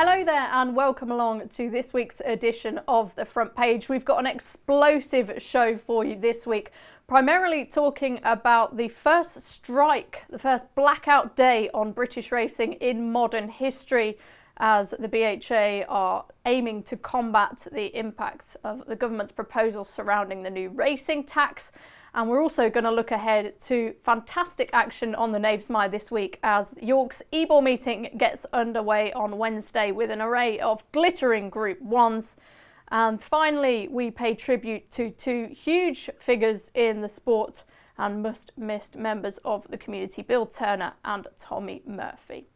Hello there and welcome along to this week's edition of The Front Page. We've got an explosive show for you this week, primarily talking about the first strike, the first blackout day on British racing in modern history, as the BHA are aiming to combat the impact of the government's proposals surrounding the new racing tax. And we're also going to look ahead to fantastic action on the Naves Mire this week as York's Ebor meeting gets underway on Wednesday with an array of glittering Group 1s. And finally, we pay tribute to two huge figures in the sport and must-missed members of the community, Bill Turner and Tommy Murphy.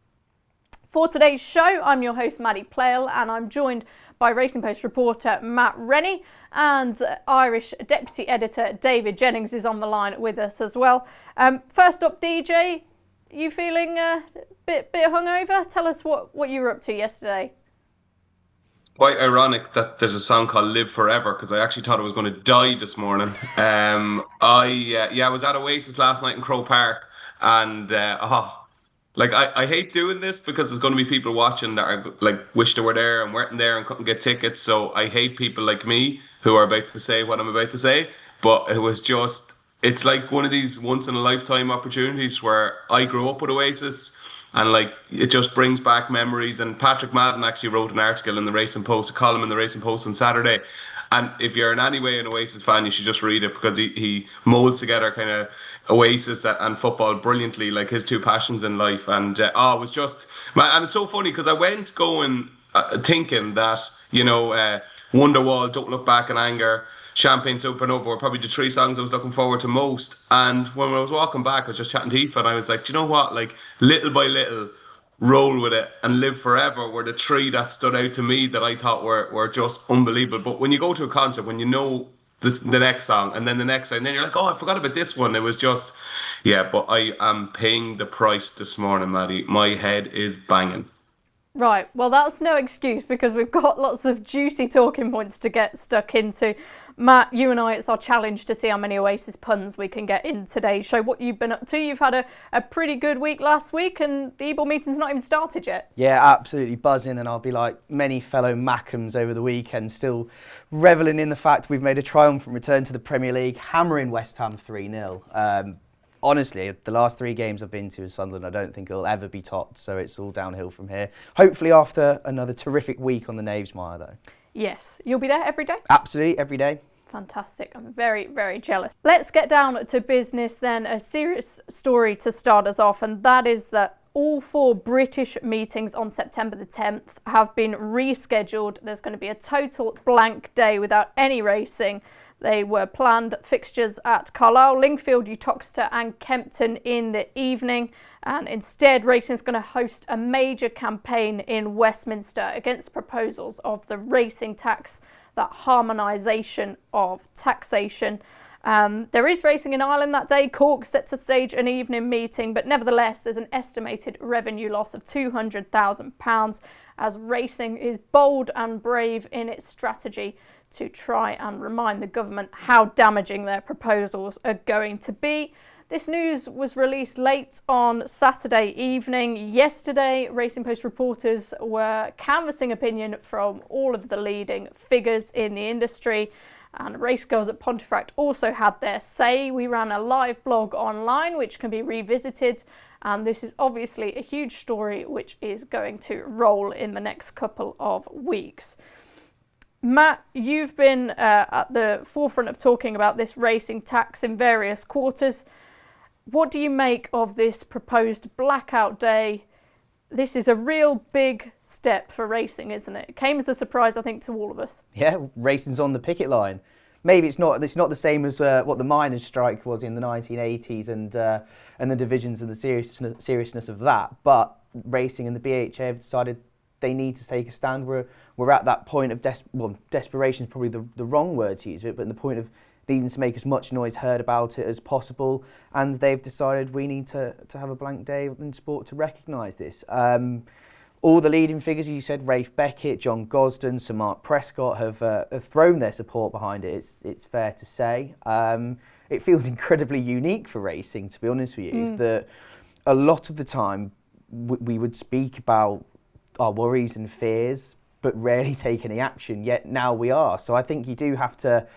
For today's show, I'm your host, Maddy Playle, and I'm joined by Racing Post reporter Matt Rennie, and Irish Deputy Editor David Jennings is on the line with us as well. First up, DJ, you feeling a bit hungover? Tell us what you were up to yesterday. Quite ironic that there's a song called Live Forever, because I actually thought I was going to die this morning. I was at Oasis last night in Croke Park, and I hate doing this because there's going to be people watching that are like wish they were there and weren't there and couldn't get tickets. So I hate people like me who are about to say what I'm about to say. But it's like one of these once in a lifetime opportunities where I grew up with Oasis, and like it just brings back memories. And Patrick Madden actually wrote an article in the Racing Post, a column in the Racing Post on Saturday. And if you're in any way an Oasis fan, you should just read it, because he molds together kind of Oasis and football brilliantly, like his two passions in life. And it was just, and it's so funny because I went going thinking that, Wonderwall, Don't Look Back in Anger, Champagne Supernova were probably the three songs I was looking forward to most. And when I was walking back, I was just chatting to Aoife, and I was like, do you know what? Like, little by little, Roll With It and Live Forever were the three that stood out to me that I thought were just unbelievable. But when you go to a concert, when you know the next song and then the next song, and then you're like, oh, I forgot about this one. It was just, but I am paying the price this morning, Maddie. My head is banging. Right, well, that's no excuse because we've got lots of juicy talking points to get stuck into. Matt, you and I, it's our challenge to see how many Oasis puns we can get in today's show. What you've been up to? You've had a pretty good week last week, and the Ebor meeting's not even started yet. Yeah, absolutely buzzing, and I'll be like many fellow Mackhams over the weekend, still revelling in the fact we've made a triumphant return to the Premier League, hammering West Ham 3-0. Honestly, the last three games I've been to in Sunderland, I don't think it'll ever be topped, so it's all downhill from here. Hopefully after another terrific week on the Naves Mire, though. Yes. You'll be there every day? Absolutely, every day. Fantastic. I'm very, very jealous. Let's get down to business then. A serious story to start us off, and that is that all four British meetings on September the 10th have been rescheduled. There's going to be a total blank day without any racing. They were planned fixtures at Carlisle, Lingfield, Uttoxeter and Kempton in the evening, and instead racing is going to host a major campaign in Westminster against proposals of the racing tax, that harmonisation of taxation. There is racing in Ireland that day. Cork set to stage an evening meeting, but nevertheless there's an estimated revenue loss of £200,000 as racing is bold and brave in its strategy to try and remind the government how damaging their proposals are going to be. This news was released late on Saturday evening. Yesterday, Racing Post reporters were canvassing opinion from all of the leading figures in the industry, and Race Girls at Pontefract also had their say. We ran a live blog online which can be revisited, and this is obviously a huge story which is going to roll in the next couple of weeks. Matt, you've been at the forefront of talking about this racing tax in various quarters. What do you make of this proposed blackout day? This is a real big step for racing, isn't it? It came as a surprise, I think, to all of us. Yeah, racing's on the picket line. Maybe it's not the same as what the miners' strike was in the 1980s and the divisions and the seriousness of that. But racing and the BHA have decided they need to take a stand. We're at that point of desperation is probably the wrong word to use it, but in the point of needing to make as much noise heard about it as possible, and they've decided we need to have a blank day in sport to recognise this. All the leading figures, you said, Rafe Beckett, John Gosden, Sir Mark Prescott have thrown their support behind it, it's fair to say. It feels incredibly unique for racing, to be honest with you, that a lot of the time we would speak about our worries and fears, but rarely take any action. Yet now we are. So I think you do have to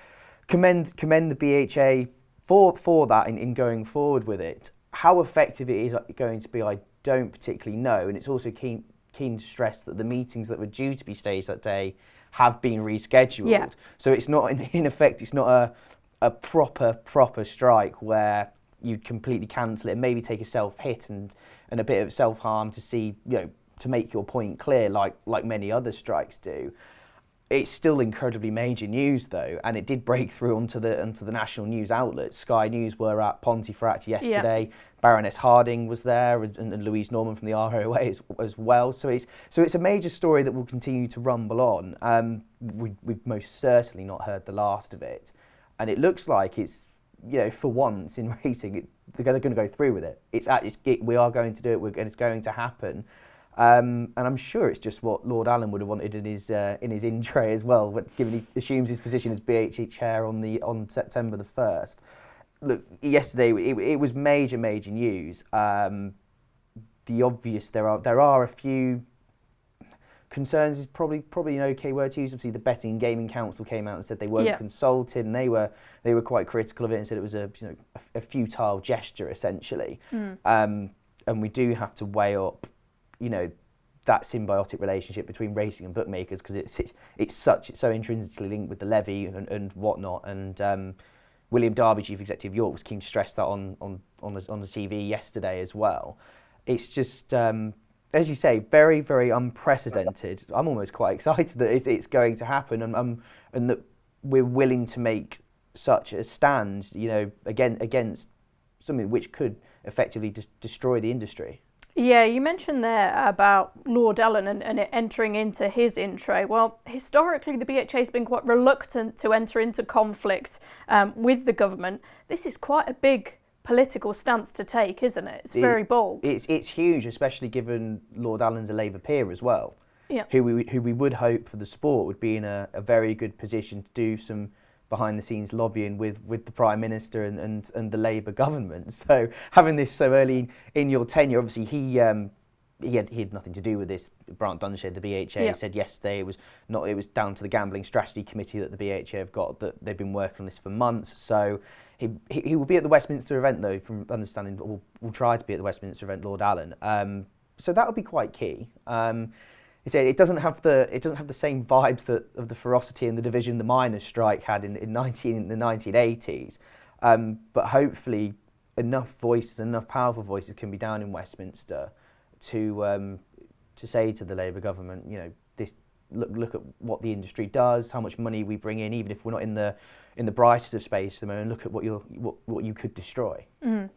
commend the BHA for that in going forward with it. How effective it is going to be, I don't particularly know. And it's also keen to stress that the meetings that were due to be staged that day have been rescheduled. Yeah. So it's not, in effect, it's not a proper strike where you'd completely cancel it and maybe take a self-hit and a bit of self-harm to see, to make your point clear, like many other strikes do. It's still incredibly major news, though, and it did break through onto the national news outlets. Sky News were at Pontefract yesterday. Yeah. Baroness Harding was there, and Louise Norman from the ROA as well. So it's a major story that will continue to rumble on. We've most certainly not heard the last of it, and it looks like it's, for once in racing, they're going to go through with it. We are going to do it. It's going to happen. And I'm sure it's just what Lord Allen would have wanted in his in tray as well, but given he assumes his position as BHA chair on September the 1st. Look, yesterday it was major news. The obvious there are a few concerns is probably an okay word to use. Obviously, the Betting and Gaming Council came out and said they weren't consulted, and they were quite critical of it and said it was a futile gesture essentially. And we do have to weigh up, that symbiotic relationship between racing and bookmakers, because it's so intrinsically linked with the levy and whatnot. And William Darby, Chief Executive of York, was keen to stress that on the TV yesterday as well. It's just, as you say, very unprecedented. I'm almost quite excited that it's going to happen, and that we're willing to make such a stand, against something which could effectively destroy the industry. Yeah, you mentioned there about Lord Allen and it entering into his in-tray. Well, historically, the BHA has been quite reluctant to enter into conflict with the government. This is quite a big political stance to take, isn't it? It's very bold. It's huge, especially given Lord Allen's a Labour peer as well. Yeah. Who we would hope for the sport would be in a very good position to do some behind-the-scenes lobbying with the Prime Minister and the Labour government. So having this so early in your tenure, obviously he had nothing to do with this. Brant Dunshire, the BHA, said yesterday it was down to the Gambling Strategy Committee that the BHA have got, that they've been working on this for months. So he will be at the Westminster event, though, from understanding, will try to be at the Westminster event, Lord Allen. So that will be quite key. It doesn't have the same vibes of the ferocity and the division the miners' strike had in the 1980s, but hopefully enough powerful voices can be down in Westminster to say to the Labour government, this look at what the industry does, how much money we bring in, even if we're not in the brightest of space at the moment. Look at what you could destroy.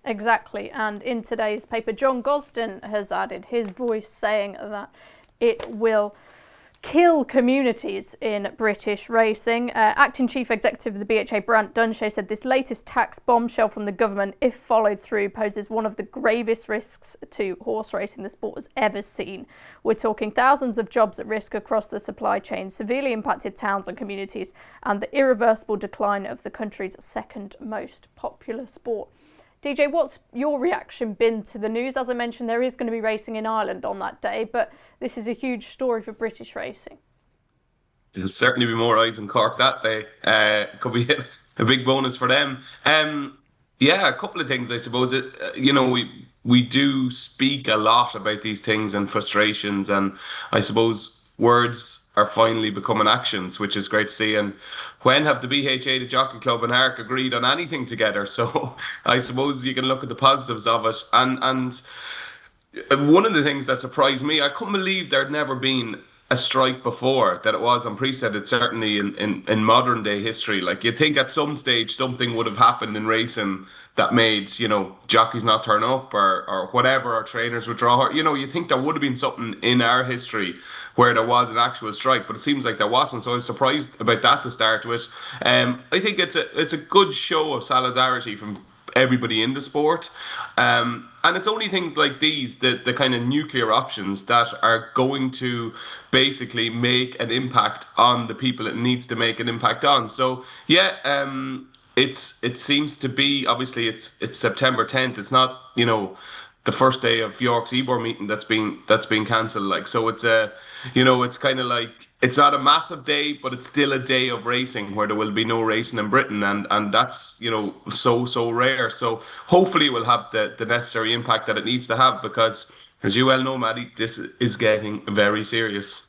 Exactly, and in today's paper, John Gosden has added his voice saying that it will kill communities in British racing. Acting Chief Executive of the BHA, Brant Dunshire, said this latest tax bombshell from the government, if followed through, poses one of the gravest risks to horse racing the sport has ever seen. We're talking thousands of jobs at risk across the supply chain, severely impacted towns and communities, and the irreversible decline of the country's second most popular sport. DJ, what's your reaction been to the news? As I mentioned, there is going to be racing in Ireland on that day, but this is a huge story for British racing. There'll certainly be more eyes in Cork that day. Could be a big bonus for them. A couple of things, I suppose. We do speak a lot about these things and frustrations, and I suppose words are finally becoming actions, which is great to see. And when have the BHA, the Jockey Club and ARC agreed on anything together? So I suppose you can look at the positives of it. And one of the things that surprised me, I couldn't believe there'd never been a strike before, that it was unprecedented, certainly in modern day history. Like, you'd think at some stage something would have happened in racing that made, jockeys not turn up or whatever, or trainers withdraw. You think there would have been something in our history where there was an actual strike, but it seems like there wasn't. So I was surprised about that to start with. I think it's a good show of solidarity from everybody in the sport. And it's only things like these, the kind of nuclear options, that are going to basically make an impact on the people it needs to make an impact on. So it seems to be, obviously it's September 10th. It's not, the first day of York's Ebor meeting that's been cancelled. Like, so it's it's kind of like it's not a massive day, but it's still a day of racing where there will be no racing in Britain, and that's so rare. So hopefully it will have the necessary impact that it needs to have, because as you well know, Maddie, this is getting very serious.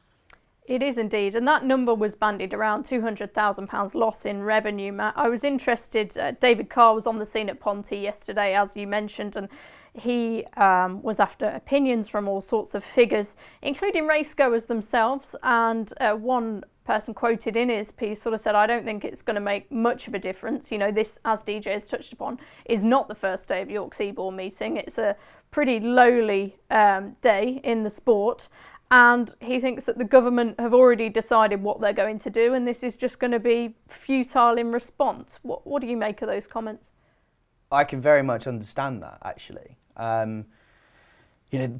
It is indeed, and that number was bandied around, £200,000 loss in revenue, Matt. I was interested, David Carr was on the scene at Ponty yesterday, as you mentioned, and he was after opinions from all sorts of figures, including racegoers themselves, and one person quoted in his piece sort of said, I don't think it's going to make much of a difference. This, as DJ has touched upon, is not the first day of York's Ebor meeting. It's a pretty lowly day in the sport. And he thinks that the government have already decided what they're going to do, and this is just going to be futile in response. What do you make of those comments? I can very much understand that, actually.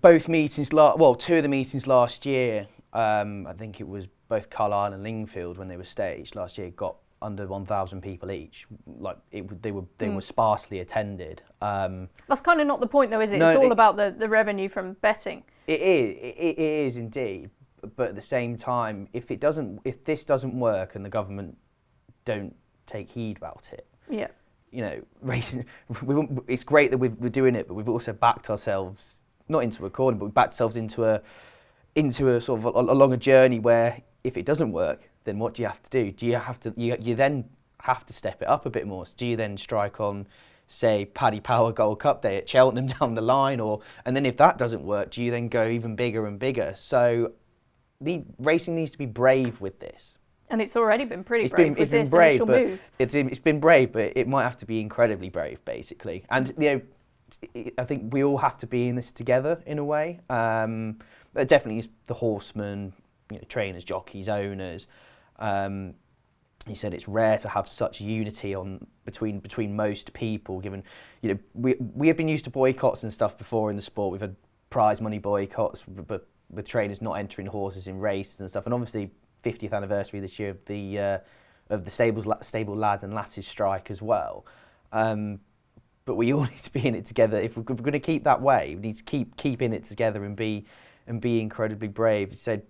Both meetings, two of the meetings last year, I think it was both Carlisle and Lingfield when they were staged last year, got under 1,000 people each. Like they were sparsely attended. That's kind of not the point, though, is it? No, it's all about the revenue from betting. It is indeed, but at the same time, if this doesn't work and the government don't take heed about it, racing. It's great that we're doing it, but we've also backed ourselves not into a corner, but we've backed ourselves into a sort of along a journey where if it doesn't work, then what do you have to do? Do you have to you then have to step it up a bit more? So do you then strike on, say, Paddy Power Gold Cup Day at Cheltenham down the line, and then if that doesn't work, do you then go even bigger and bigger? So the racing needs to be brave with this. And it's already been pretty brave with this initial move. It's been brave, but it might have to be incredibly brave, basically. And I think we all have to be in this together in a way. Definitely the horsemen, trainers, jockeys, owners. He said it's rare to have such unity between most people. Given we have been used to boycotts and stuff before in the sport. We've had prize money boycotts, but with trainers not entering horses in races and stuff. And obviously, 50th anniversary this year of the stable lads and lasses strike as well. But we all need to be in it together. If we're going to keep that way, we need to keep in it together and be incredibly brave. He said,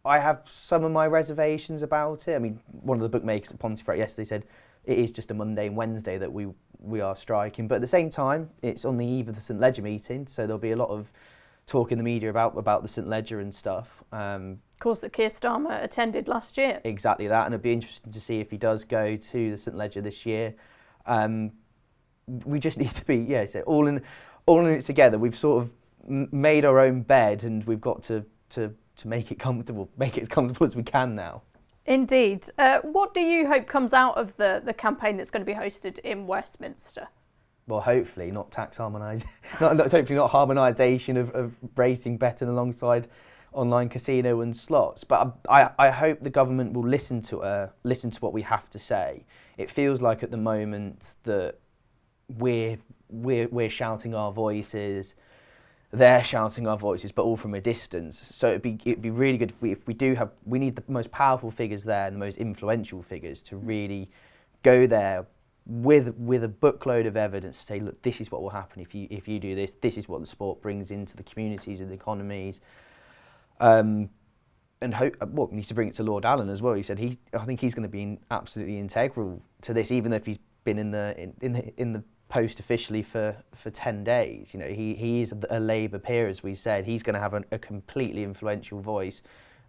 I have some of my reservations about it. I mean, one of the bookmakers at Pontefract yesterday said it is just a Monday and Wednesday that we are striking. But at the same time, it's on the eve of the St Ledger meeting, so there'll be a lot of talk in the media about the St Ledger and stuff. Of course, that Keir Starmer attended last year. Exactly that, and it'd be interesting to see if he does go to the St Ledger this year. We just need to be, so all in it together. We've sort of made our own bed, and we've got to make it as comfortable as we can now. Indeed. What do you hope comes out of the campaign that's going to be hosted in Westminster? Well, hopefully not tax harmonisation, hopefully not harmonisation of racing betting alongside online casino and slots. But I hope the government will listen to what we have to say. It feels like at the moment that we're shouting our voices, they're shouting our voices, but all from a distance. So it'd be really good if we need the most powerful figures there and the most influential figures to really go there with a bookload of evidence to say, look, this is what will happen if you do this. This is what the sport brings into the communities and the economies. And we need to bring it to Lord Allen as well. He said I think he's going to be absolutely integral to this, even if he's been in the post officially for 10 days. He is a Labour peer, as we said. He's going to have a completely influential voice,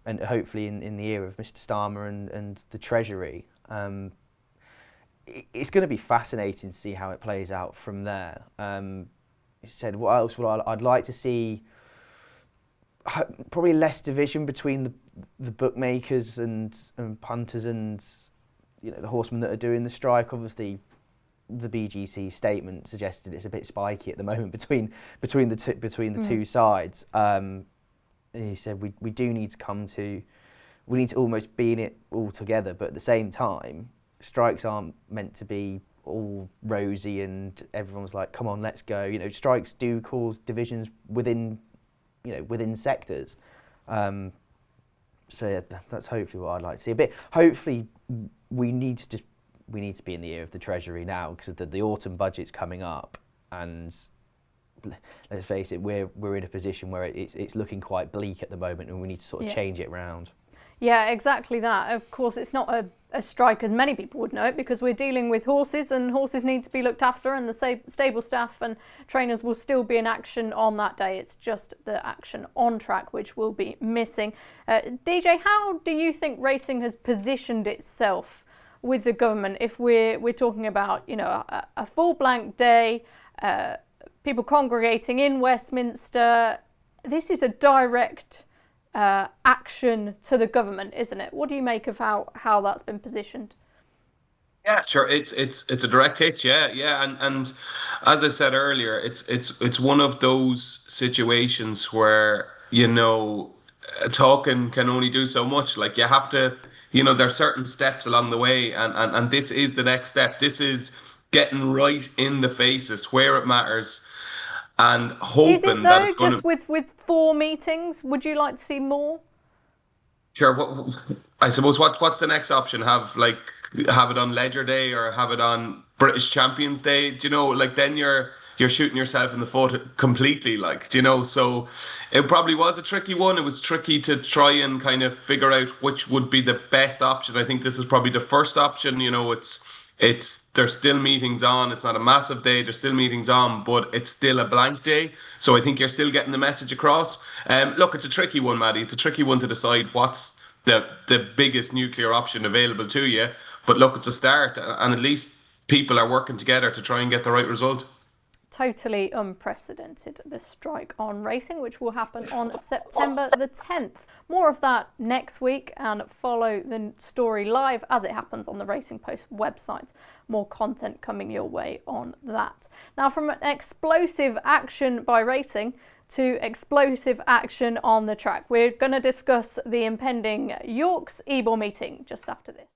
and hopefully in the ear of Mr. Starmer and the Treasury. It's going to be fascinating to see how it plays out from there. He said, what else I'd like to see? Probably less division between the bookmakers and punters and the horsemen that are doing the strike. Obviously, the BGC statement suggested it's a bit spiky at the moment between the two sides. And he said we need to almost be in it all together, but at the same time, strikes aren't meant to be all rosy and everyone's like, come on, let's go. Strikes do cause divisions within sectors. So yeah, that's hopefully what I'd like to see. But hopefully we need to be in the ear of the Treasury now, because the autumn budget's coming up, and let's face it, we're in a position where it's looking quite bleak at the moment, and we need to sort of change it round. Yeah, exactly that. Of course, it's not a strike as many people would know it, because we're dealing with horses, and horses need to be looked after, and the stable staff and trainers will still be in action on that day. It's just the action on track which will be missing. DJ, how do you think racing has positioned itself with the government if we're talking about, you know, a full blank day, people congregating in Westminster? This is a direct action to the government, isn't it? What do you make of how that's been positioned? Yeah, sure. It's a direct hit. Yeah. And as I said earlier, it's one of those situations where, you know, talking can only do so much. Like, you have to, you know, there's certain steps along the way, and this is the next step. This is getting right in the faces where it matters, and hoping is it, though, that it's going to just with 4 meetings? Would you like to see more? Sure. I suppose what's the next option? Have it on Ledger Day, or have it on British Champions Day? Do you know? Like, then you're shooting yourself in the foot completely. Like, do you know? So it probably was a tricky one. It was tricky to try and kind of figure out which would be the best option. I think this is probably the first option. You know, there's still meetings on. It's not a massive day. There's still meetings on, but it's still a blank day. So I think you're still getting the message across. Look, it's a tricky one, Maddy. It's a tricky one to decide what's the biggest nuclear option available to you. But look, it's a start, and at least people are working together to try and get the right result. Totally unprecedented, the strike on racing, which will happen on September the 10th. More of that next week, and follow the story live as it happens on the Racing Post website. More content coming your way on that. Now, from an explosive action by racing to explosive action on the track, we're going to discuss the impending York's Ebor meeting just after this.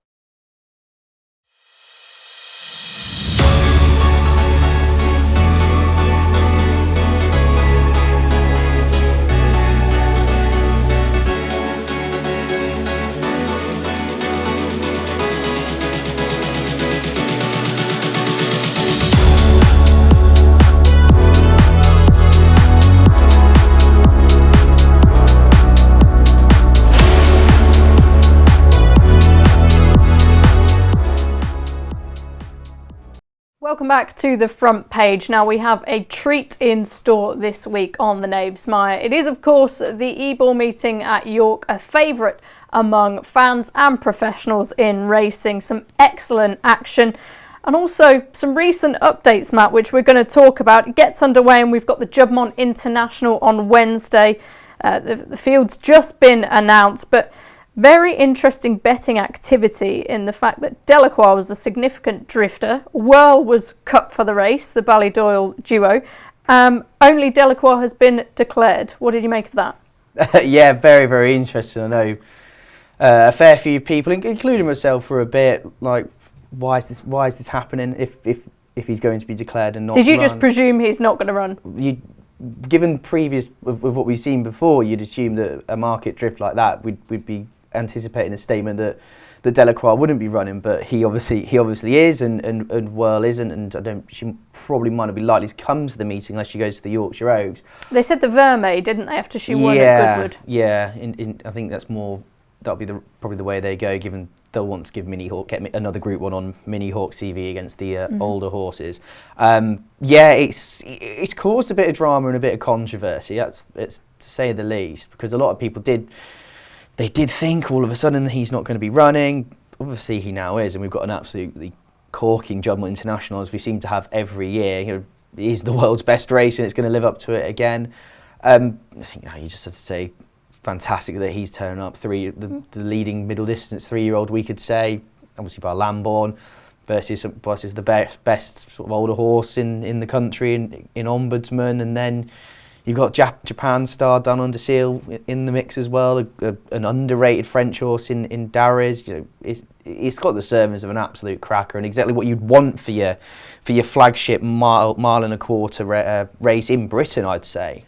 Welcome back to the front page. Now, we have a treat in store this week on the Knavesmire. It is, of course, the Ebor meeting at York, a favourite among fans and professionals in racing. Some excellent action, and also some recent updates, Matt, which we're going to talk about. It gets underway, and we've got the Juddmonte International on Wednesday. The field's just been announced, but very interesting betting activity in the fact that Delacroix was a significant drifter. Whirl was cut for the race, the Ballydoyle duo. Only Delacroix has been declared. What did you make of that? Yeah, very, very interesting. I know a fair few people, including myself, were a bit like, why is this happening if he's going to be declared and not Did you run? just presume he's not going to run? Given previous with what we've seen before, you'd assume that a market drift like that, we'd be anticipating a statement that Delacroix wouldn't be running, but he obviously is, and Whirl isn't, and she probably might not be likely to come to the meeting unless she goes to the Yorkshire Oaks. They said the Vermeer, didn't they, after she won at Goodwood? Yeah. I think that'll be probably the way they go, given they'll want to give Mini Hawk, get another Group 1 on Mini Hawk CV against the older horses. It's caused a bit of drama and a bit of controversy. It's to say the least, because a lot of people did think all of a sudden that he's not going to be running. Obviously he now is, and we've got an absolutely corking Juddmonte International, as we seem to have every year. You know, it is the world's best race, and it's going to live up to it again. I think you just have to say, fantastic that he's turning up. The leading middle distance 3-year-old, we could say, obviously by Lambourne, versus the best sort of older horse in the country in Ombudsman, and then you've got Japan star Down Under Seal in the mix as well, an underrated French horse in Darres. You know, it's got the servings of an absolute cracker, and exactly what you'd want for your flagship mile and a quarter race in Britain, I'd say.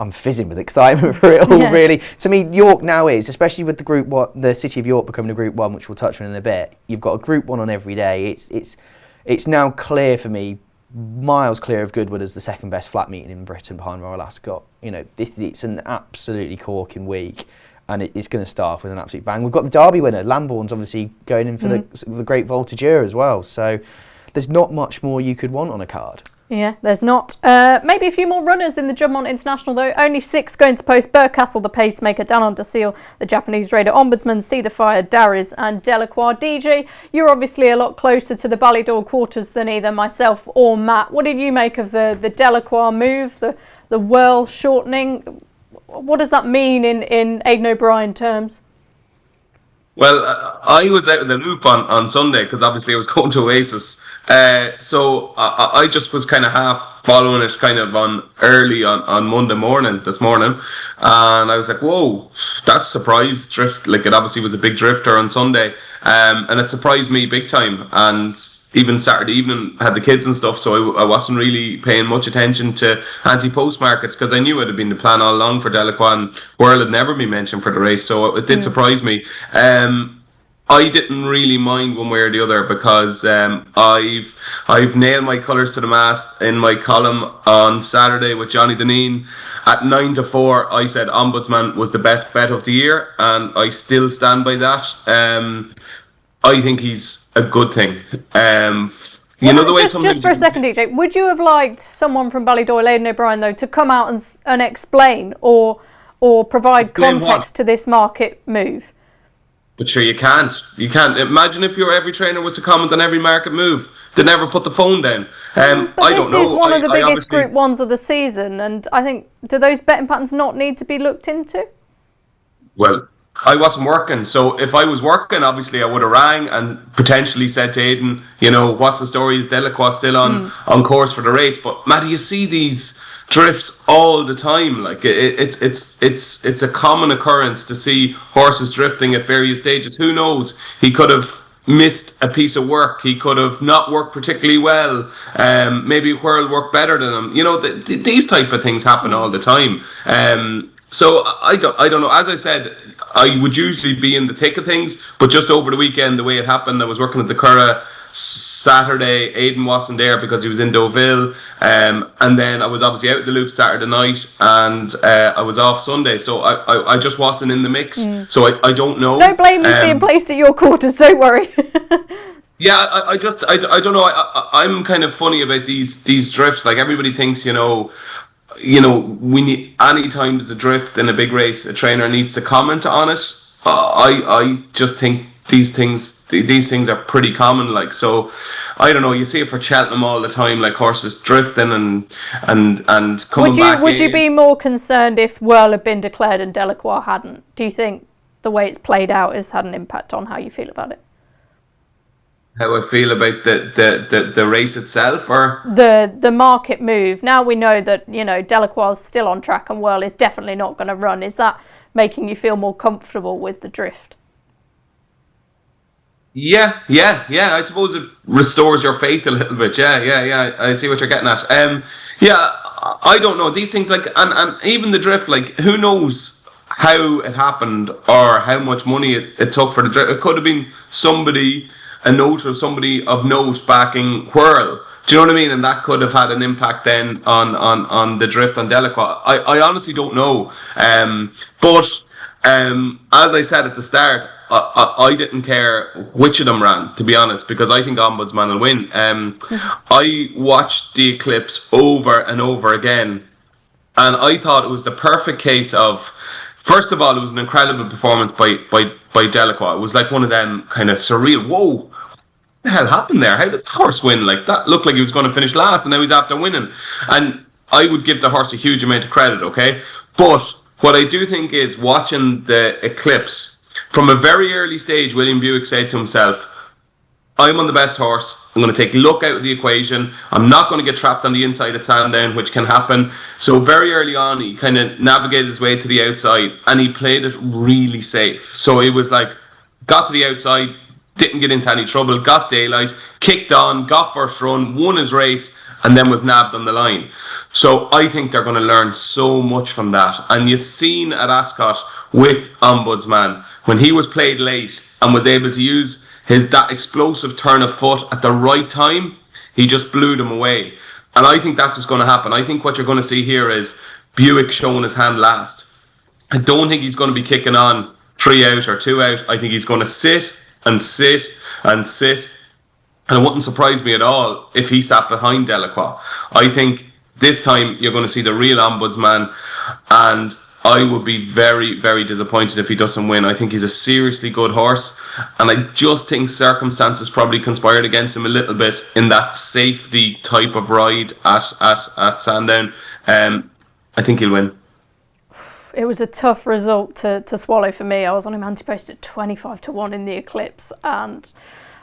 I'm fizzing with excitement for it all, really. To me, York now is, especially with the City of York becoming a Group 1, which we'll touch on in a bit. You've got a Group 1 on every day. It's now clear for me miles clear of Goodwood as the second best flat meeting in Britain behind Royal Ascot. You know, it's an absolutely corking week, and it's going to start off with an absolute bang. We've got the Derby winner, Lambourne's obviously going in for the Great Voltigeur as well. So there's not much more you could want on a card. Yeah, there's not. Maybe a few more runners in the Juddmonte International though. Only 6 going to post: Burcastle, the pacemaker; Down on Seal, the Japanese raider; Ombudsman, See the Fire; Darries and Delacroix. DJ, you're obviously a lot closer to the Ballydor quarters than either myself or Matt. What did you make of the Delacroix move, the whirl shortening? What does that mean in Aidan O'Brien terms? Well, I was out in the loop on Sunday because obviously I was going to Oasis. So I just was kind of half following it kind of early on Monday morning, this morning. And I was like, whoa, that's surprise drift. Like, it obviously was a big drifter on Sunday. And it surprised me big time. And even Saturday evening, had the kids and stuff, so I wasn't really paying much attention to anti-post markets because I knew it had been the plan all along for Delacroix, and Whirl had never been mentioned for the race, so it did surprise me. I didn't really mind one way or the other because I've nailed my colours to the mast in my column on Saturday with Johnny Deneen. At 9 to 4, I said Ombudsman was the best bet of the year, and I still stand by that. I think he's a good thing. You know the way just for a second, DJ, would you have liked someone from Ballydor, Aidan O'Brien, though, to come out and explain or provide context to this market move? But sure, you can't. You can't. Imagine if every trainer was to comment on every market move. They never put the phone down. But I don't know. This is one of the biggest Group 1s of the season, and I think, do those betting patterns not need to be looked into? Well, I wasn't working, so if I was working, obviously I would have rang and potentially said to Aidan, you know, what's the story? Is Delacroix still on course for the race? But Maddy, you see these drifts all the time. Like it's a common occurrence to see horses drifting at various stages. Who knows? He could have missed a piece of work. He could have not worked particularly well. Maybe Whirl worked better than him. You know, these type of things happen all the time. So I don't know. As I said, I would usually be in the thick of things, but just over the weekend, the way it happened, I was working at the Curragh Saturday. Aidan wasn't there because he was in Deauville, and then I was obviously out the loop Saturday night, and I was off Sunday, so I just wasn't in the mix. So I don't know. No blame is being placed at your quarters. Don't worry. Yeah, I don't know. I'm kind of funny about these drifts. Like, everybody thinks, you know, we need, anytime there's a drift in a big race, a trainer needs to comment on it. I just think these things are pretty common. Like, so I don't know. You see it for Cheltenham all the time, like horses drifting and coming back. Would you be more concerned if Whirl had been declared and Delacroix hadn't? Do you think the way it's played out has had an impact on how you feel about it? How I feel about the race itself, or the market move. Now we know that, you know, Delacroix is still on track and Whirl is definitely not going to run. Is that making you feel more comfortable with the drift? Yeah. I suppose it restores your faith a little bit. Yeah. I see what you're getting at. I don't know these things, like, and even the drift. Like, who knows how it happened or how much money it took for the drift? It could have been a note of somebody of note backing Whirl. Do you know what I mean? And that could have had an impact then on the drift on Delacroix. I honestly don't know. But as I said at the start, I didn't care which of them ran, to be honest, because I think Ombudsman will win. I watched the Eclipse over and over again, and I thought it was the perfect case of, first of all, it was an incredible performance by Delacroix. It was like one of them kind of surreal, whoa, what the hell happened there? How did the horse win? Like, that looked like he was going to finish last, and now he's after winning. And I would give the horse a huge amount of credit, okay? But what I do think is, watching the Eclipse, from a very early stage, William Buick said to himself, I'm on the best horse. I'm going to take luck out of the equation. I'm not going to get trapped on the inside at Sandown, which can happen. So very early on, he kind of navigated his way to the outside, and he played it really safe. So it was like, got to the outside, didn't get into any trouble, got daylight, kicked on, got first run, won his race, and then was nabbed on the line. So I think they're going to learn so much from that. And you've seen at Ascot with Ombudsman, when he was played late and was able to use that explosive turn of foot at the right time, he just blew them away. And I think that's what's going to happen. I think what you're going to see here is Buick showing his hand last. I don't think he's going to be kicking on 3 out or 2 out. I think he's going to sit and sit and sit. And it wouldn't surprise me at all if he sat behind Delacroix. I think this time you're going to see the real ombudsman, and I would be very, very disappointed if he doesn't win. I think he's a seriously good horse, and I just think circumstances probably conspired against him a little bit in that safety type of ride at Sandown. I think he'll win. It was a tough result to swallow for me. I was on him anti-post at 25-1 in the Eclipse, and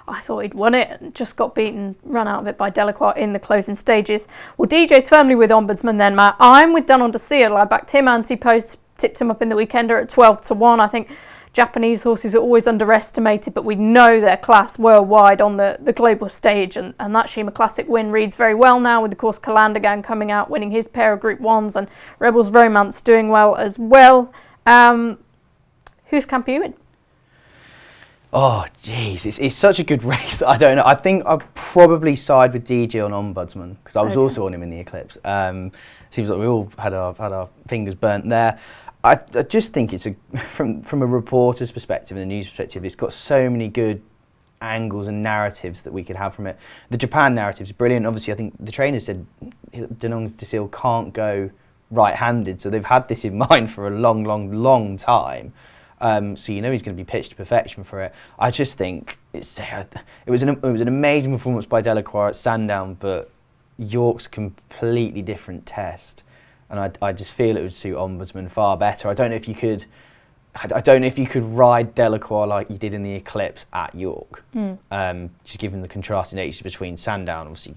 I thought he'd won it and just got beaten, run out of it by Delacroix in the closing stages. Well, DJ's firmly with Ombudsman then, Matt. I'm with Done on to Seal. I backed him anti-post, tipped him up in the Weekender at 12-1. I think Japanese horses are always underestimated, but we know their class worldwide on the global stage, and that Shima Classic win reads very well now, with of course Calandagan coming out, winning his pair of Group 1s, and Rebels Romance doing well as well. Who's camp are you in? Oh, jeez, it's such a good race that I don't know. I think I'll probably side with DJ on Ombudsman, because I was also on him in the Eclipse. Seems like we all had our fingers burnt there. I just think it's from a reporter's perspective and a news perspective, it's got so many good angles and narratives that we could have from it. The Japan narrative is brilliant. Obviously, I think the trainer said Denong Desil can't go right-handed, so they've had this in mind for a long time. So you know he's going to be pitched to perfection for it. I just think it was an amazing performance by Delacroix at Sandown, but York's a completely different test, and I just feel it would suit Ombudsman far better. I don't know if you could ride Delacroix like you did in the Eclipse at York, just given the contrasting natures between Sandown. Obviously,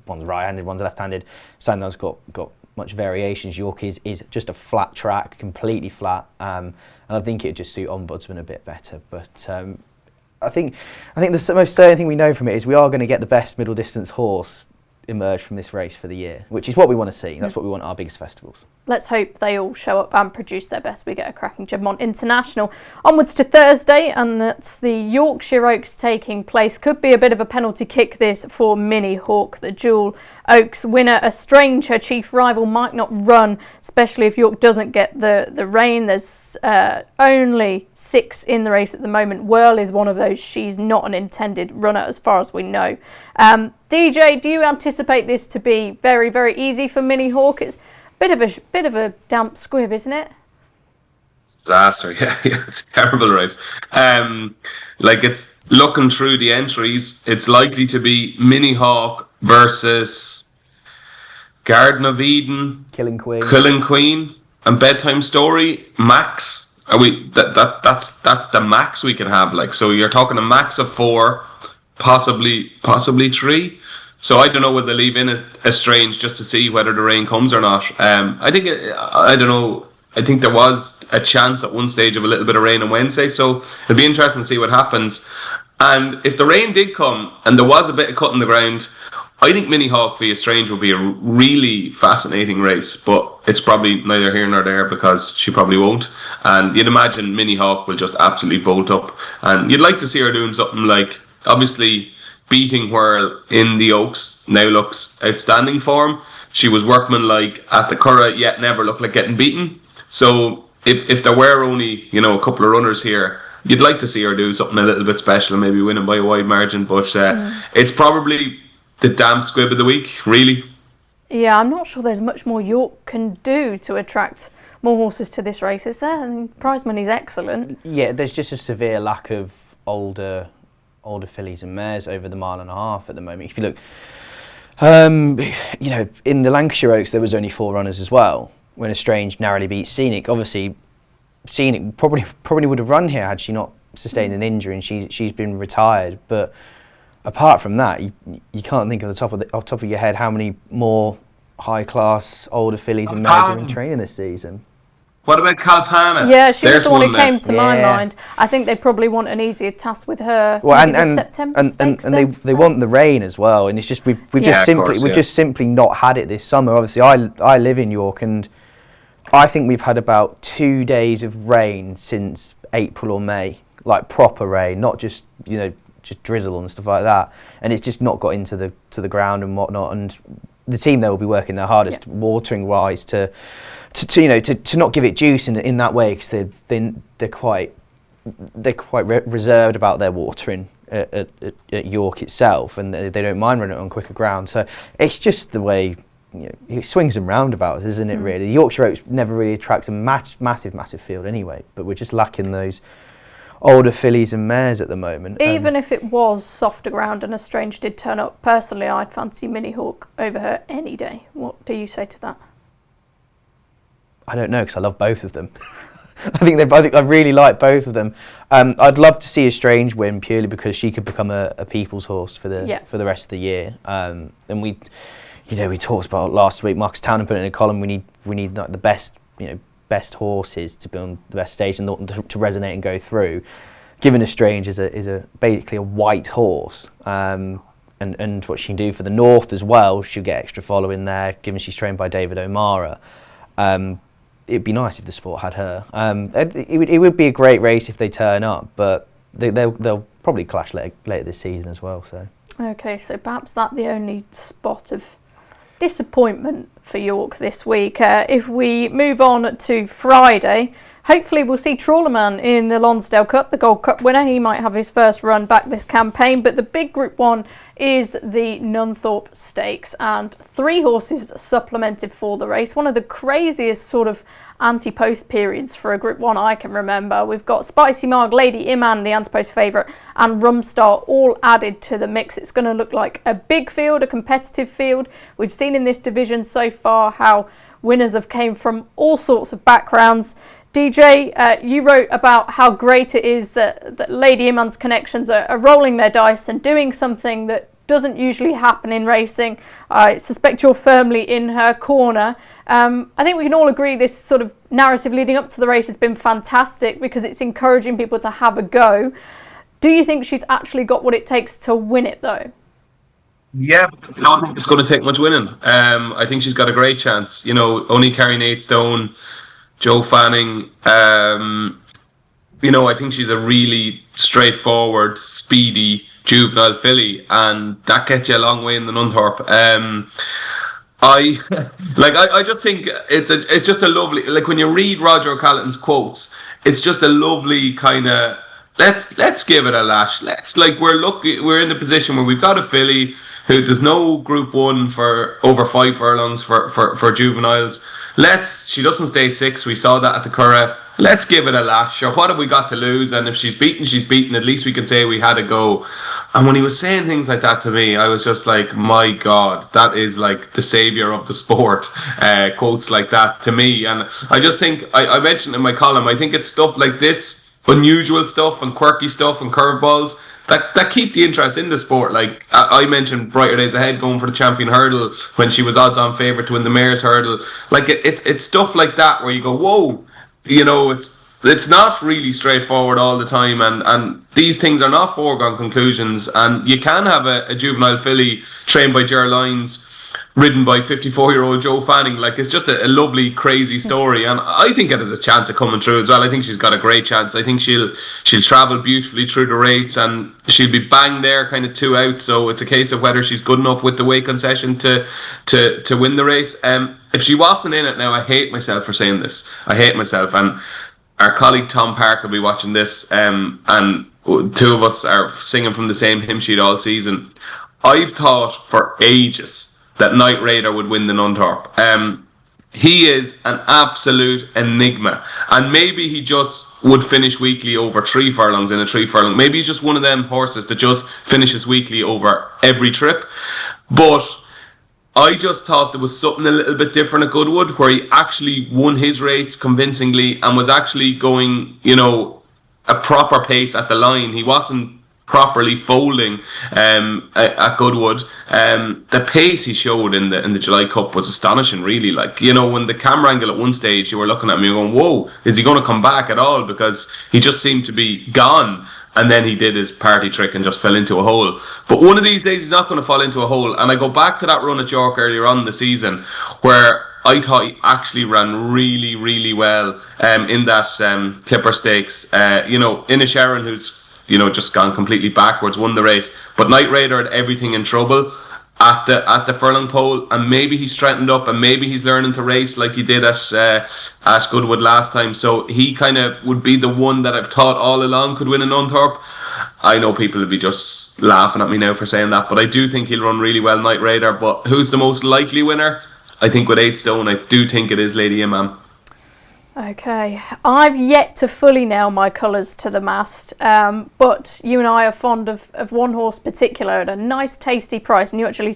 one's right-handed, one's left-handed. Sandown's got much variations. York is just a flat track, completely flat, and I think it would just suit Ombudsman a bit better. But I think the most certain thing we know from it is we are going to get the best middle distance horse emerge from this race for the year, which is what we want to see. That's what we want at our biggest festivals. Let's hope they all show up and produce their best. We get a cracking Juddmonte International. Onwards to Thursday, and that's the Yorkshire Oaks taking place. Could be a bit of a penalty kick this for Mini Hawk, the Jewel Oaks winner. Estrange, her chief rival, might not run, especially if York doesn't get the rain. There's only 6 in the race at the moment. Whirl is one of those. She's not an intended runner as far as we know. DJ, do you anticipate this to be very, very easy for Mini Hawk? It's bit of a damp squib, isn't it? Disaster, yeah, it's a terrible race. It's looking through the entries, it's likely to be Mini Hawk versus Garden of Eden, Killing Queen, and Bedtime Story. Max. Are we? That's the max we can have. So you're talking a max of 4, possibly 3. So I don't know whether they leave in a Strange just to see whether the rain comes or not. I don't know. I think there was a chance at one stage of a little bit of rain on Wednesday, so it'll be interesting to see what happens. And if the rain did come and there was a bit of cut in the ground, I think Mini Hawk via Strange will be a really fascinating race, but it's probably neither here nor there because she probably won't. And you'd imagine Mini Hawk will just absolutely bolt up. And you'd like to see her doing something like, obviously, beating Whirl in the Oaks now looks outstanding form. She was workmanlike at the Curragh, yet never looked like getting beaten. So if there were only a couple of runners here, you'd like to see her do something a little bit special and maybe winning by a wide margin. But it's probably the damp squib of the week, really. Yeah, I'm not sure there's much more York can do to attract more horses to this race, is there? I mean, prize money's excellent. Yeah, there's just a severe lack of older fillies and mares over the 1.5 miles at the moment. If you look, in the Lancashire Oaks, there was only 4 runners as well, when Estrange narrowly beat Scenic. Obviously, Scenic probably would have run here had she not sustained an injury, and she's been retired. But apart from that, you can't think off the top of your head how many more high-class older fillies and mares are in training this season. What about Kalpana? Yeah, she was the one who came to my mind. I think they probably want an easier task with her. Well, and they want the rain as well, and it's just we've just simply not had it this summer. Obviously, I live in York, and I think we've had about 2 days of rain since April or May, like proper rain, not just just drizzle and stuff like that, and it's just not got into the ground and whatnot. And the team there will be working their hardest, watering wise, to not give it juice in that way, because they're quite reserved about their watering at York itself, and they don't mind running it on quicker ground. So it's just the way, it swings and roundabouts, isn't it? Really, the Yorkshire Oaks never really attracts a massive field anyway, but we're just lacking those older fillies and mares at the moment. Even if it was softer ground and a Strange did turn up, personally I'd fancy Minnie Hawk over her any day. What do you say to that? I don't know, because I love both of them. I really like both of them. I'd love to see a Strange win, purely because she could become a people's horse for the rest of the year. And we talked about last week. Marcus Townend put it in a column. We need like the best horses to be on the best stage and to resonate and go through. Given a Strange is a basically a white horse, and what she can do for the North as well, she'll get extra following there. Given she's trained by David O'Mara. It'd be nice if the sport had her. It would be a great race if they turn up, but they'll probably clash later this season as well. So okay, so perhaps that's the only spot of disappointment for York this week. If we move on to Friday, hopefully we'll see Trawlerman in the Lonsdale Cup, the Gold Cup winner. He might have his first run back this campaign, but the big Group 1 is the Nunthorpe Stakes, and 3 horses supplemented for the race. One of the craziest sort of anti-post periods for a Group 1 I can remember. We've got Spicy Marg, Lady Iman, the anti-post favourite, and Rumstar all added to the mix. It's going to look like a big field, a competitive field. We've seen in this division so far how winners have came from all sorts of backgrounds. DJ, you wrote about how great it is that Lady Iman's connections are rolling their dice and doing something that doesn't usually happen in racing. I suspect you're firmly in her corner. I think we can all agree this sort of narrative leading up to the race has been fantastic, because it's encouraging people to have a go. Do you think she's actually got what it takes to win it, though? Yeah, I don't think it's going to take much winning. I think she's got a great chance. Only carrying 8 stone. Joe Fanning, I think she's a really straightforward, speedy, juvenile filly, and that gets you a long way in the Nunthorpe. I just think it's just a lovely, like when you read Roger O'Callaghan's quotes, it's just a lovely kind of let's give it a lash. We're in the position where we've got a filly who there's no Group 1 for over 5 furlongs for juveniles. She doesn't stay 6. We saw that at the Curragh. Let's give it a lash. Sure, what have we got to lose? And if she's beaten, she's beaten. At least we can say we had a go. And when he was saying things like that to me, I was just like, my God, that is like the saviour of the sport. Quotes like that to me. And I just think, I mentioned in my column, I think it's stuff like this, unusual stuff and quirky stuff and curveballs, that keep the interest in the sport. Like I mentioned Brighter Days Ahead going for the champion hurdle when she was odds on favourite to win the mare's hurdle. Like it's stuff like that where you go, whoa, it's not really straightforward all the time, and these things are not foregone conclusions, and you can have a juvenile filly trained by Ger Lyons, ridden by 54-year-old Joe Fanning. Like, it's just a lovely, crazy story, and I think it has a chance of coming through as well. I think she's got a great chance. I think she'll travel beautifully through the race, and she'll be bang there, kind of 2 out. So it's a case of whether she's good enough with the weight concession to win the race. If she wasn't in it now, I hate myself for saying this. I hate myself, and our colleague Tom Park will be watching this, and 2 of us are singing from the same hymn sheet all season. I've thought for ages that Knight Raider would win the Nunthorpe. He is an absolute enigma, and maybe he just would finish weekly over 3 furlongs in a 3 furlong. Maybe he's just one of them horses that just finishes weekly over every trip. But I just thought there was something a little bit different at Goodwood, where he actually won his race convincingly and was actually going, a proper pace at the line. He wasn't properly folding at Goodwood. The pace he showed in the July Cup was astonishing, really. Like, when the camera angle at one stage, you were looking at me going, whoa, is he going to come back at all? Because he just seemed to be gone. And then he did his party trick and just fell into a hole. But one of these days he's not going to fall into a hole. And I go back to that run at York earlier on in the season, where I thought he actually ran really, really well in that Clipper Stakes. Inisharan, who's just gone completely backwards, won the race. But Knight Raider had everything in trouble at the furlong pole, and maybe he's straightened up, and maybe he's learning to race like he did at Goodwood last time. So he kind of would be the one that I've thought all along could win an Unthorpe. I know people will be just laughing at me now for saying that, but I do think he'll run really well, Knight Raider. But who's the most likely winner? I think with 8 stone, I do think it is Lady Imam. Okay, I've yet to fully nail my colours to the mast, but you and I are fond of one horse particular at a nice tasty price, and you actually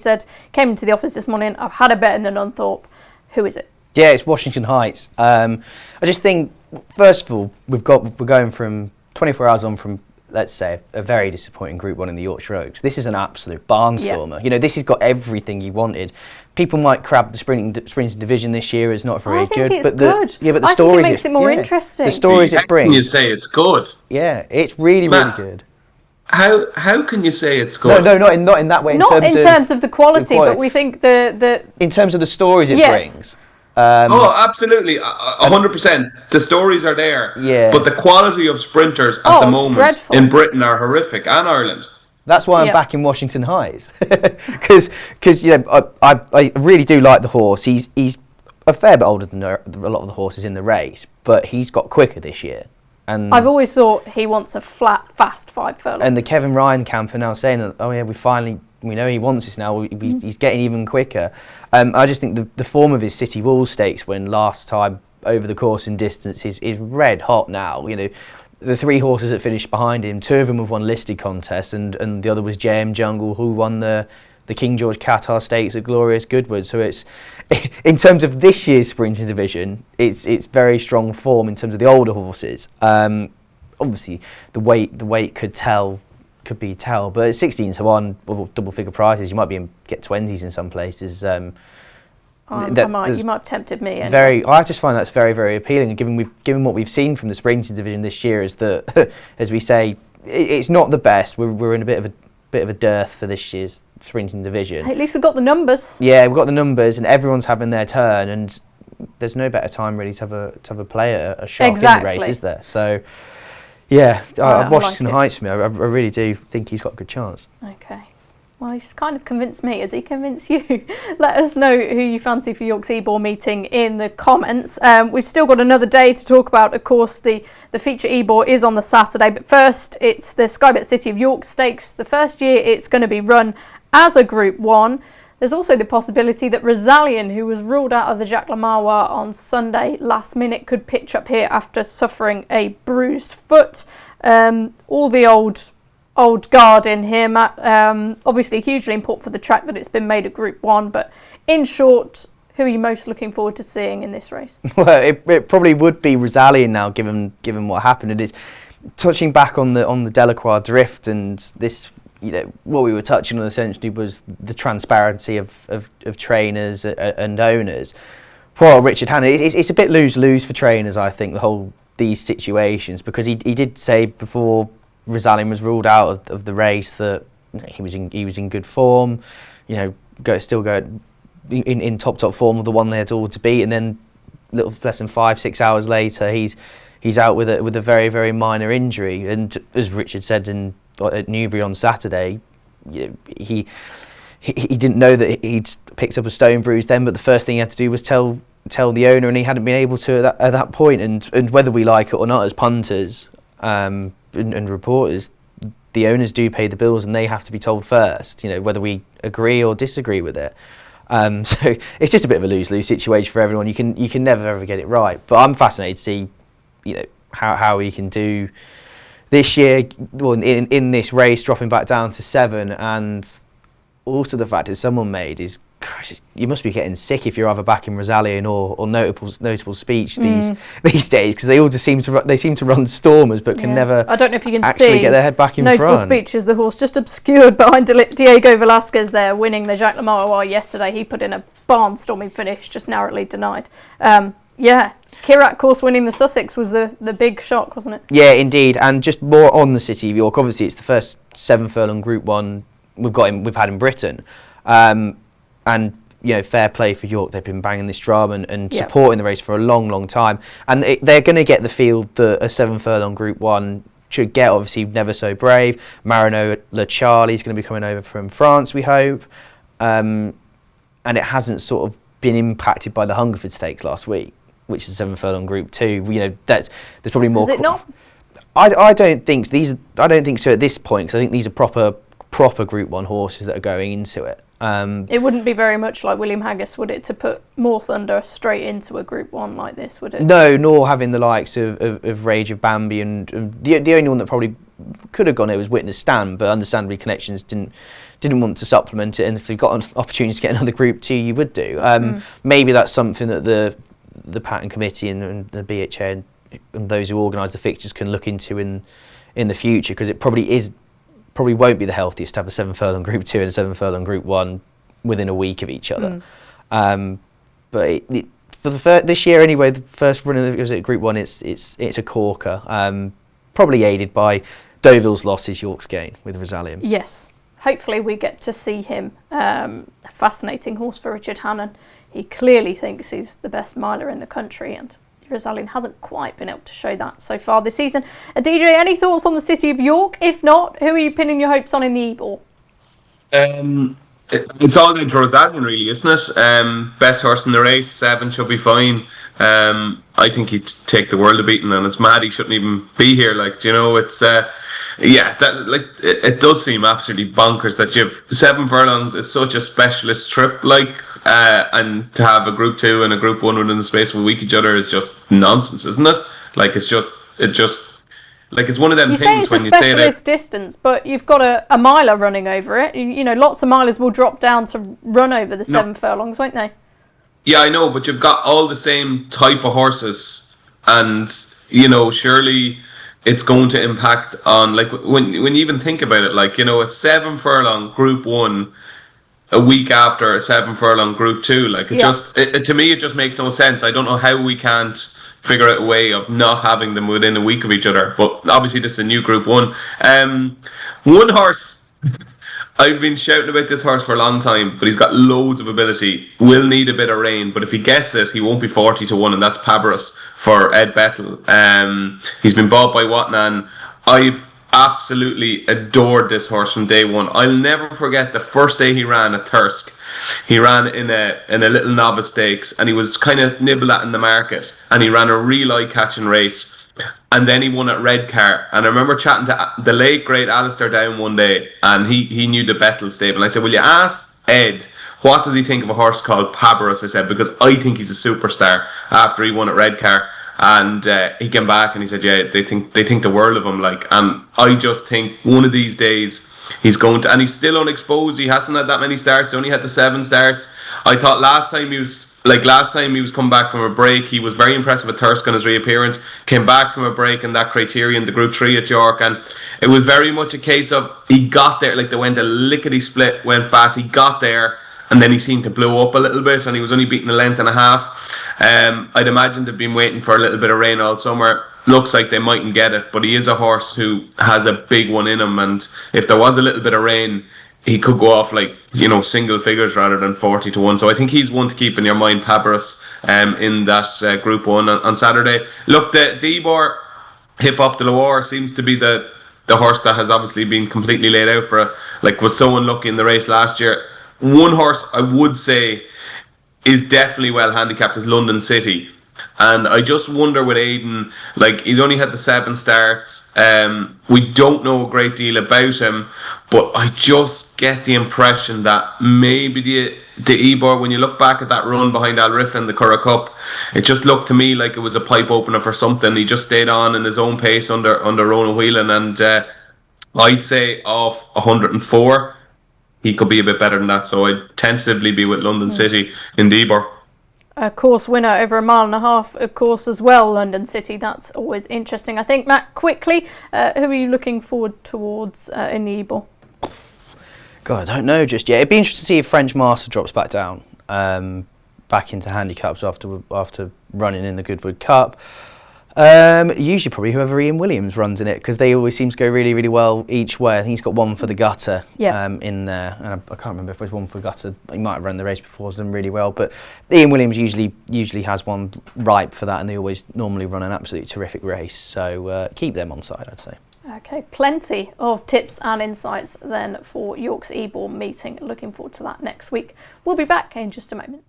came into the office this morning, I've had a bet in the Unthorpe. Who is it? Yeah, it's Washington Heights. I just think, first of all, we're going from 24 hours on from, let's say, a very disappointing Group 1 in the Yorkshire Oaks. This is an absolute barnstormer. Yeah. This has got everything you wanted. People might crab the sprinting division this year as not very good. I think it's good. Yeah, but the I stories think it makes it more interesting. The stories it brings. How can you say it's good? Yeah, it's really, really good. How can you say it's good? No, not in that way. Not in terms of the quality, but we think the in terms of the stories it brings. Absolutely, 100%. The stories are there. Yeah. But the quality of sprinters at the moment dreadful. in Britain are horrific, and Ireland. That's why I'm back in Washington Heights, because I really do like the horse. He's a fair bit older than a lot of the horses in the race, but he's got quicker this year. And I've always thought he wants a flat, fast 5 furlongs. And the Kevin Ryan camp are now saying that, oh yeah, we know he wants this now. He's getting even quicker. I just think the form of his City Wall Stakes when last time over the course and distance is red hot now. The 3 horses that finished behind him, 2 of them have won listed contests, and the other was JM Jungle, who won the King George Qatar Stakes at Glorious Goodwood. So it's, in terms of this year's sprinting division, it's very strong form in terms of the older horses. Obviously, the weight could be tell, but at 16 to 1, double figure prices, you might get 20s in some places. You might have tempted me. Anyway. I just find that's very, very appealing. And given what we've seen from the sprinting division this year, is that, as we say, it's not the best. We're in a bit of a dearth for this year's sprinting division. At least we've got the numbers. Yeah, we've got the numbers, and everyone's having their turn. And there's no better time really to have a play at a shot in the race, is there? So, yeah, Washington Heights for me. I really do think he's got a good chance. Okay. Well, he's kind of convinced me. Has he convinced you? Let us know who you fancy for York's Ebor meeting in the comments. We've still got another day to talk about. Of course, the feature Ebor is on the Saturday. But first, it's the Sky Bet City of York Stakes. The first year it's going to be run as a Group 1. There's also the possibility that Rosalien, who was ruled out of the Jacques Lamarwa on Sunday last minute, could pitch up here after suffering a bruised foot. All the old guard in here, Matt. Obviously hugely important for the track that it's been made a Group 1, but in short, who are you most looking forward to seeing in this race? Well, it probably would be Rosalien now, given what happened. It is touching back on the Delacroix drift, and this, what we were touching on essentially was the transparency of trainers and owners. Well, Richard Hanna, it's a bit lose-lose for trainers, I think, these situations, because he did say before Rosalien was ruled out of the race that he was in good form, still go in top form of the one they had all to beat, and then little less than 5-6 hours later he's out with a very, very minor injury. And as Richard said at Newbury on Saturday, he didn't know that he'd picked up a stone bruise then, but the first thing he had to do was tell the owner, and he hadn't been able to at that point. And whether we like it or not as punters and reporters, the owners do pay the bills, and they have to be told first, whether we agree or disagree with it. So it's just a bit of a lose-lose situation for everyone. You can never ever get it right. But I'm fascinated to see, how he can do this year. Well, in this race, dropping back down to 7, and also the fact that someone made is, gosh, you must be getting sick if you're either back in Rosalien or notable speech these days, because they all just seem to run stormers, but can never. I don't know if you can actually get their head back in notable front. Speech is the horse just obscured behind Diego Velasquez there, winning the Jacques Lamarwa yesterday. He put in a barnstorming finish, just narrowly denied. Kirat, course, winning the Sussex was the big shock, wasn't it? Yeah, indeed. And just more on the City of York. Obviously, it's the first 7 furlong Group 1 we've had in Britain. And fair play for York. They've been banging this drum and supporting the race for a long, long time. And they're going to get the field that a 7 furlong Group 1 should get. Obviously, Never So Brave. Marino Le Charlie's going to be coming over from France, we hope. And it hasn't sort of been impacted by the Hungerford Stakes last week, which is 7 furlong Group 2. You know, there's probably more. Is it not? I don't think so at this point, because I think these are proper Group 1 horses that are going into it. It wouldn't be very much like William Haggas, would it, to put More Thunder straight into a Group 1 like this, would it? No, nor having the likes of Rage of Bambi, and the only one that probably could have gone it was Witness Stand, but understandably Connections didn't want to supplement it, and if they've got an opportunity to get another Group 2, you would do. Maybe that's something that the pattern committee and the BHA and those who organise the fixtures can look into in the future, because it probably won't be the healthiest to have a 7 furlong Group 2 and a 7 furlong Group 1 within a week of each other. But for this year anyway, the first run of the Group 1, it's a corker, probably aided by Deauville's losses, York's gain with Rosalium. Yes, hopefully we get to see him. A fascinating horse for Richard Hannon. He clearly thinks he's the best miler in the country, and Rosalind hasn't quite been able to show that so far this season. DJ, any thoughts on the City of York? If not, who are you pinning your hopes on in the Ebor? It's all down to Rosalind, really, isn't it? Best horse in the race, 7 should be fine. I think he'd take the world of beating, and it's mad he shouldn't even be here. Like, you know, it's it does seem absolutely bonkers that you've 7 furlongs is such a specialist trip, and to have a Group 2 and a Group 1 within the space of a week each other is just nonsense, isn't it? Like, it's one of them you things when you say that. You say it's a specialist distance, but you've got a miler running over it. You know, lots of milers will drop down to run over the 7 furlongs, won't they? Yeah, I know, but you've got all the same type of horses, and, you know, surely it's going to impact on, like, when you even think about it, like, you know, a 7 furlong Group 1 a week after a 7 furlong Group 2, like, to me it just makes no sense. I don't know how we can't figure out a way of not having them within a week of each other, but obviously this is a new Group 1. One horse, I've been shouting about this horse for a long time, but he's got loads of ability, will need a bit of rain, but if he gets it, he won't be 40-1, and that's Pabarus for Ed Bettel. He's been bought by Watnan. I've absolutely adored this horse from day one. I'll never forget the first day he ran at Thirsk. He ran in a little novice stakes, and he was kind of nibbled at in the market, and he ran a real eye-catching race, and then he won at Redcar. And I remember chatting to the late great Alistair Down one day, and he knew the Bettel stable, and I said, will you ask Ed what does he think of a horse called Pabarus? I said, because I think he's a superstar after he won at Redcar. And he came back and he said, yeah, they think the world of him, like, and I just think one of these days he's going to, and he's still unexposed. He hasn't had that many starts. He only had the 7 starts. I thought last time he was coming back from a break, he was very impressive at Thirsk on his reappearance, came back from a break in that Criterion, the Group 3 at York, and it was very much a case of he got there, like, they went a lickety split, went fast, he got there, and then he seemed to blow up a little bit, and he was only beating a length and a half. I'd imagine they've been waiting for a little bit of rain all summer. Looks like they mightn't get it, but he is a horse who has a big one in him, and if there was a little bit of rain, he could go off, like, you know, single figures rather than 40-1. So I think he's one to keep in your mind, Pabarus, in that Group 1 on Saturday. Look, the Ebor Hip Hop de Loire seems to be the horse that has obviously been completely laid out for was so unlucky in the race last year. One horse I would say is definitely well handicapped is London City, and I just wonder with Aidan, like, he's only had the 7 starts. We don't know a great deal about him, but I just get the impression that maybe the Ebor, when you look back at that run behind Al Riff in the Curragh Cup, it just looked to me like it was a pipe opener for something. He just stayed on in his own pace under Ronan Whelan, and I'd say off 104 he could be a bit better than that, so I'd tentatively be with London City in the Ebor. A course winner over 1.5 miles, of course, as well, London City. That's always interesting. I think, Matt, quickly, who are you looking forward towards in the Ebor? God, I don't know just yet. It'd be interesting to see if French Master drops back down, back into handicaps after running in the Goodwood Cup. Usually probably whoever Ian Williams runs in it, because they always seem to go really, really well each way. I think he's got one for the gutter in there, and I can't remember if it was one for gutter. He might have run the race before, done really well, but Ian Williams usually has one ripe for that, and they always normally run an absolutely terrific race, so keep them on side, I'd say. Okay, plenty of tips and insights then for York's Ebor meeting. Looking forward to that next week. We'll be back in just a moment.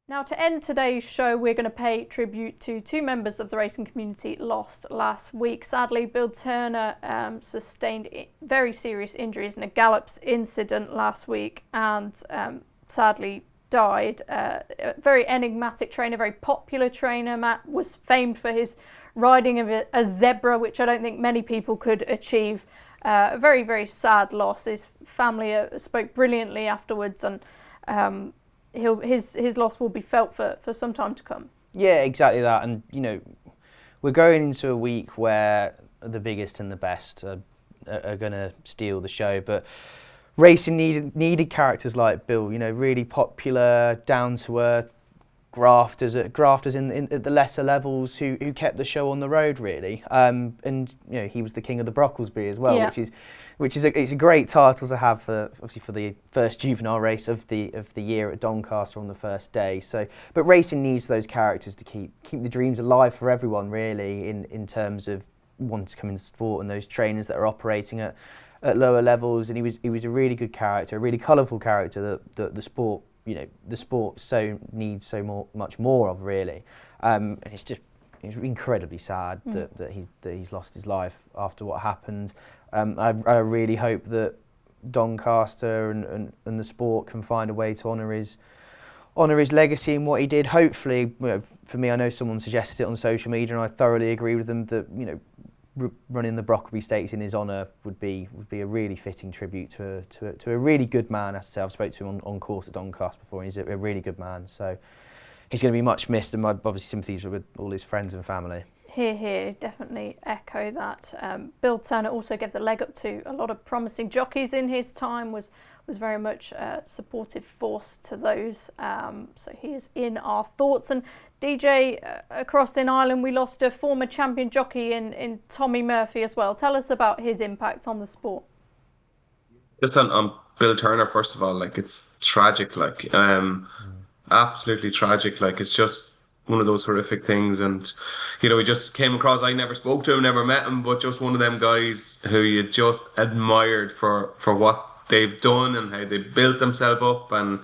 Now, to end today's show, we're going to pay tribute to two members of the racing community lost last week. Sadly, Bill Turner sustained very serious injuries in a gallops incident last week and sadly died. A very enigmatic trainer, very popular trainer. Matt was famed for his riding of a zebra, which I don't think many people could achieve. A very, very sad loss. His family spoke brilliantly afterwards, and his loss will be felt for some time to come. Yeah, exactly that. And, you know, we're going into a week where the biggest and the best are going to steal the show. But racing needed characters like Bill, you know, really popular, down-to-earth grafters at the lesser levels who kept the show on the road, really. And, you know, he was the king of the Brocklesby as well, Yeah. it's a great title to have for the first juvenile race of the year at Doncaster on the first day. So, but racing needs those characters to keep the dreams alive for everyone, really, in terms of wanting to come into sport, and those trainers that are operating at lower levels. And he was a really good character, a really colourful character that the sport, you know, the sport needs much more of, really. And it's incredibly sad that he's lost his life after what happened. I really hope that Doncaster and the sport can find a way to honour his legacy and what he did. Hopefully, you know, for me, I know someone suggested it on social media, and I thoroughly agree with them that, you know, running the Brocklesby Stakes in his honour would be a really fitting tribute to a really good man. As I say, I've spoken to him on course at Doncaster before, and he's a really good man. So he's going to be much missed, and my obviously sympathies are with all his friends and family. Here, definitely echo that. Bill Turner also gave the leg up to a lot of promising jockeys in his time, was very much a supportive force to those. So he is in our thoughts. And DJ, across in Ireland, we lost a former champion jockey in Tommy Murphy as well. Tell us about his impact on the sport. Just on Bill Turner, first of all, like, it's tragic, like, absolutely tragic. Like, it's just one of those horrific things. And, you know, he just came across, I never spoke to him, never met him, but just one of them guys who you just admired for what they've done and how they built themselves up. And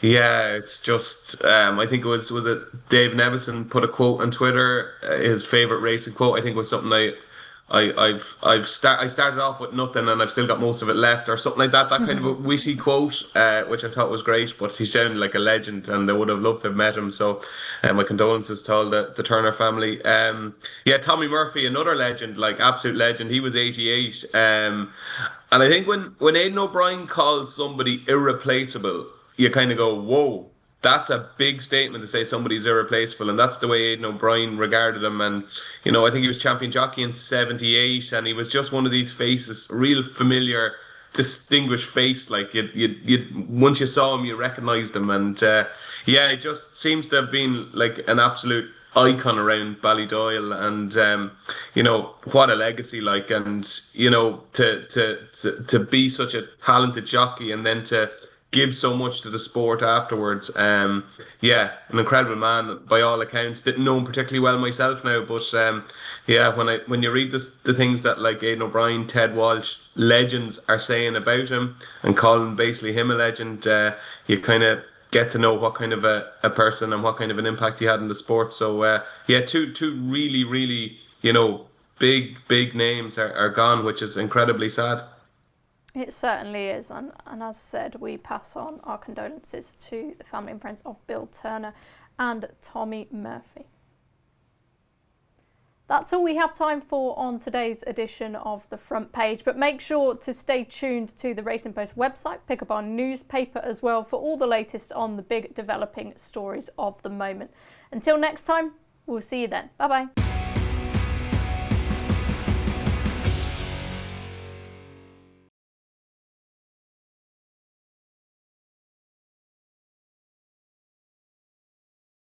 yeah, it's just I think it was it Dave Nevison put a quote on Twitter, his favourite racing quote. I think it was something I started off with nothing and I've still got most of it left, or something like that. That kind of a witty quote, which I thought was great. But he sounded like a legend, and they would have loved to have met him. So, my condolences to all the Turner family. Yeah, Tommy Murphy, another legend, like absolute legend. He was 88. And I think when Aidan O'Brien called somebody irreplaceable, you kind of go, whoa. That's a big statement to say somebody's irreplaceable, and that's the way Aidan O'Brien regarded him. And, you know, I think he was champion jockey in 78, and he was just one of these faces, real familiar, distinguished face. Like, you once you saw him, you recognised him. And yeah, it just seems to have been like an absolute icon around Ballydoyle. And you know, what a legacy, like. And, you know, to be such a talented jockey and then to give so much to the sport afterwards. Yeah, an incredible man by all accounts. Didn't know him particularly well myself now, but yeah, when you read the things that, like, Aidan O'Brien, Ted Walsh, legends are saying about him and calling basically him a legend, you kind of get to know what kind of a person and what kind of an impact he had in the sport. So yeah, two really, really, you know, big names are gone, which is incredibly sad. It certainly is, and as said, we pass on our condolences to the family and friends of Bill Turner and Tommy Murphy. That's all we have time for on today's edition of The Front Page, but make sure to stay tuned to the Racing Post website, pick up our newspaper as well for all the latest on the big developing stories of the moment. Until next time, we'll see you then. Bye-bye.